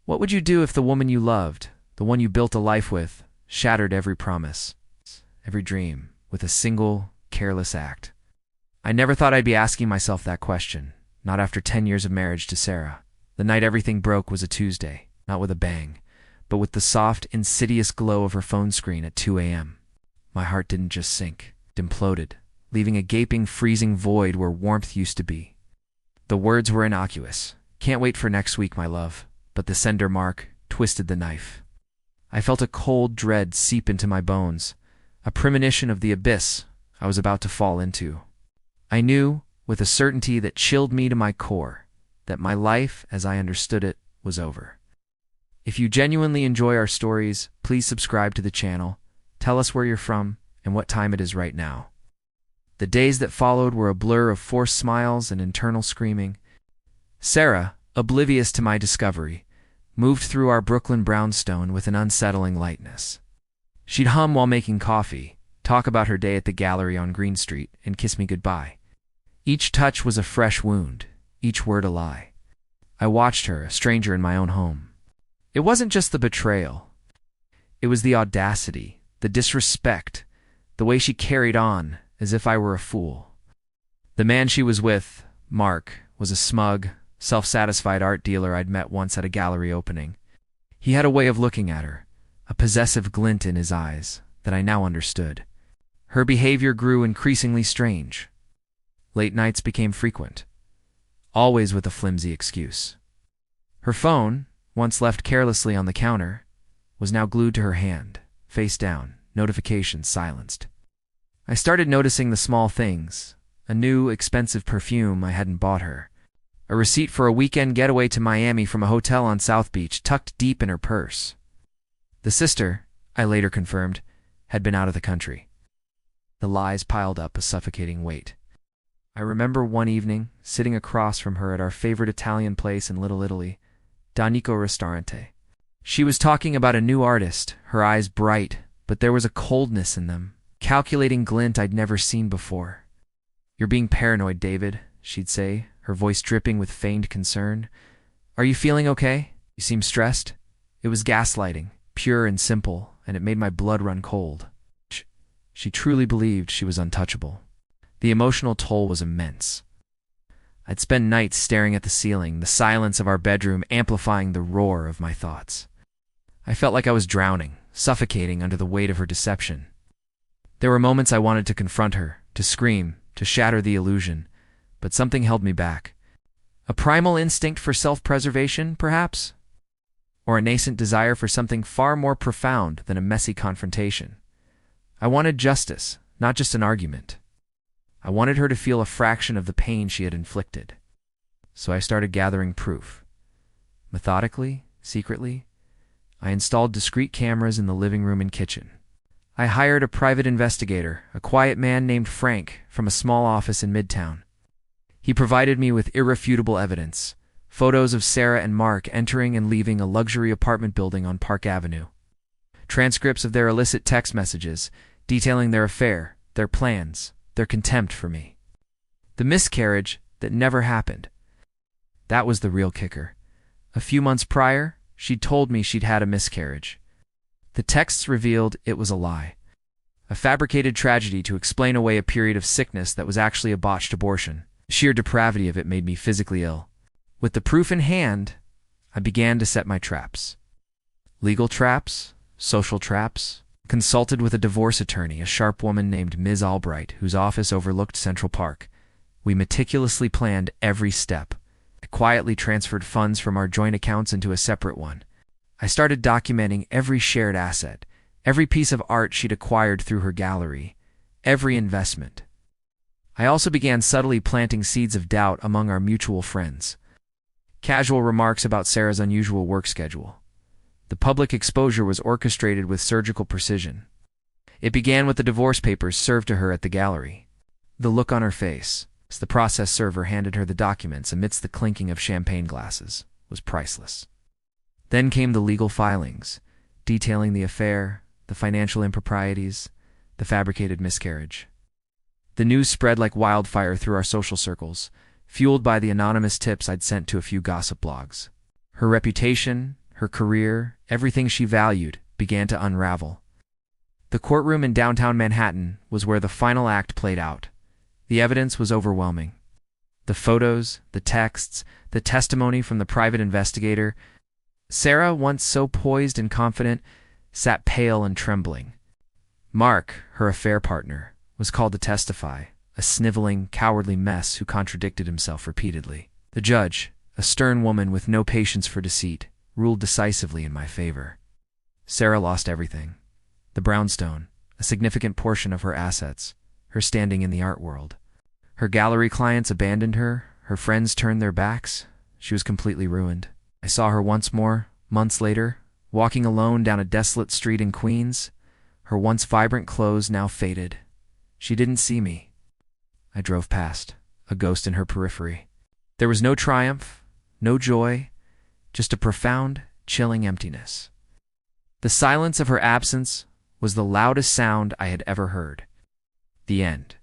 What would you do if the woman you loved, the one you built a life with, shattered every promise, every dream, with a single, careless act? I never thought I'd be asking myself that question, not after 10 years of marriage to Sarah. The night everything broke was a Tuesday, not with a bang, but with the soft, insidious glow of her phone screen at 2 a.m. My heart didn't just sink, it imploded, leaving a gaping, freezing void where warmth used to be. The words were innocuous. "Can't wait for next week, my love," but the sender mark twisted the knife. I felt a cold dread seep into my bones, a premonition of the abyss I was about to fall into. I knew, with a certainty that chilled me to my core, that my life, as I understood it, was over. If you genuinely enjoy our stories, please subscribe to the channel, tell us where you're from, and what time it is right now. The days that followed were a blur of forced smiles and internal screaming. Sarah, oblivious to my discovery, moved through our Brooklyn brownstone with an unsettling lightness. She'd hum while making coffee, talk about her day at the gallery on Green Street, and kiss me goodbye. Each touch was a fresh wound, each word a lie. I watched her, a stranger in my own home. It wasn't just the betrayal. It was the audacity, the disrespect, the way she carried on as if I were a fool. The man she was with, Mark, was a smug, self-satisfied art dealer I'd met once at a gallery opening. He had a way of looking at her, a possessive glint in his eyes that I now understood. Her behavior grew increasingly strange. Late nights became frequent, always with a flimsy excuse. Her phone, once left carelessly on the counter, was now glued to her hand, face down, notifications silenced. I started noticing the small things, a new, expensive perfume I hadn't bought her, a receipt for a weekend getaway to Miami from a hotel on South Beach tucked deep in her purse. The sister, I later confirmed, had been out of the country. The lies piled up a suffocating weight. I remember one evening, sitting across from her at our favorite Italian place in Little Italy, Danico Ristorante. She was talking about a new artist, her eyes bright, but there was a coldness in them, calculating glint I'd never seen before. "You're being paranoid, David," she'd say, her voice dripping with feigned concern. "Are you feeling okay? You seem stressed." It was gaslighting, pure and simple, and it made my blood run cold. She truly believed she was untouchable. The emotional toll was immense. I'd spend nights staring at the ceiling, the silence of our bedroom amplifying the roar of my thoughts. I felt like I was drowning, suffocating under the weight of her deception. There were moments I wanted to confront her, to scream, to shatter the illusion, but something held me back. A primal instinct for self-preservation, perhaps? Or a nascent desire for something far more profound than a messy confrontation. I wanted justice, not just an argument. I wanted her to feel a fraction of the pain she had inflicted. So I started gathering proof. Methodically, secretly, I installed discrete cameras in the living room and kitchen. I hired a private investigator, a quiet man named Frank, from a small office in Midtown. He provided me with irrefutable evidence, photos of Sarah and Mark entering and leaving a luxury apartment building on Park Avenue, transcripts of their illicit text messages detailing their affair, their plans, their contempt for me. The miscarriage that never happened. That was the real kicker. A few months prior, she'd told me she'd had a miscarriage. The texts revealed it was a lie. A fabricated tragedy to explain away a period of sickness that was actually a botched abortion. The sheer depravity of it made me physically ill. With the proof in hand, I began to set my traps. Legal traps, social traps. Consulted with a divorce attorney, a sharp woman named Ms. Albright, whose office overlooked Central Park. We meticulously planned every step. I quietly transferred funds from our joint accounts into a separate one. I started documenting every shared asset, every piece of art she'd acquired through her gallery, every investment. I also began subtly planting seeds of doubt among our mutual friends. Casual remarks about Sarah's unusual work schedule. The public exposure was orchestrated with surgical precision. It began with the divorce papers served to her at the gallery. The look on her face, as the process server handed her the documents amidst the clinking of champagne glasses, was priceless. Then came the legal filings, detailing the affair, the financial improprieties, the fabricated miscarriage. The news spread like wildfire through our social circles, fueled by the anonymous tips I'd sent to a few gossip blogs. Her reputation, her career, everything she valued, began to unravel. The courtroom in downtown Manhattan was where the final act played out. The evidence was overwhelming. The photos, the texts, the testimony from the private investigator. Sarah, once so poised and confident, sat pale and trembling. Mark, her affair partner, was called to testify, a sniveling, cowardly mess who contradicted himself repeatedly. The judge, a stern woman with no patience for deceit, ruled decisively in my favor. Sarah lost everything. The brownstone, a significant portion of her assets, her standing in the art world. Her gallery clients abandoned her, her friends turned their backs. She was completely ruined. I saw her once more, months later, walking alone down a desolate street in Queens, her once vibrant clothes now faded. She didn't see me. I drove past, a ghost in her periphery. There was no triumph, no joy, just a profound, chilling emptiness. The silence of her absence was the loudest sound I had ever heard. The end.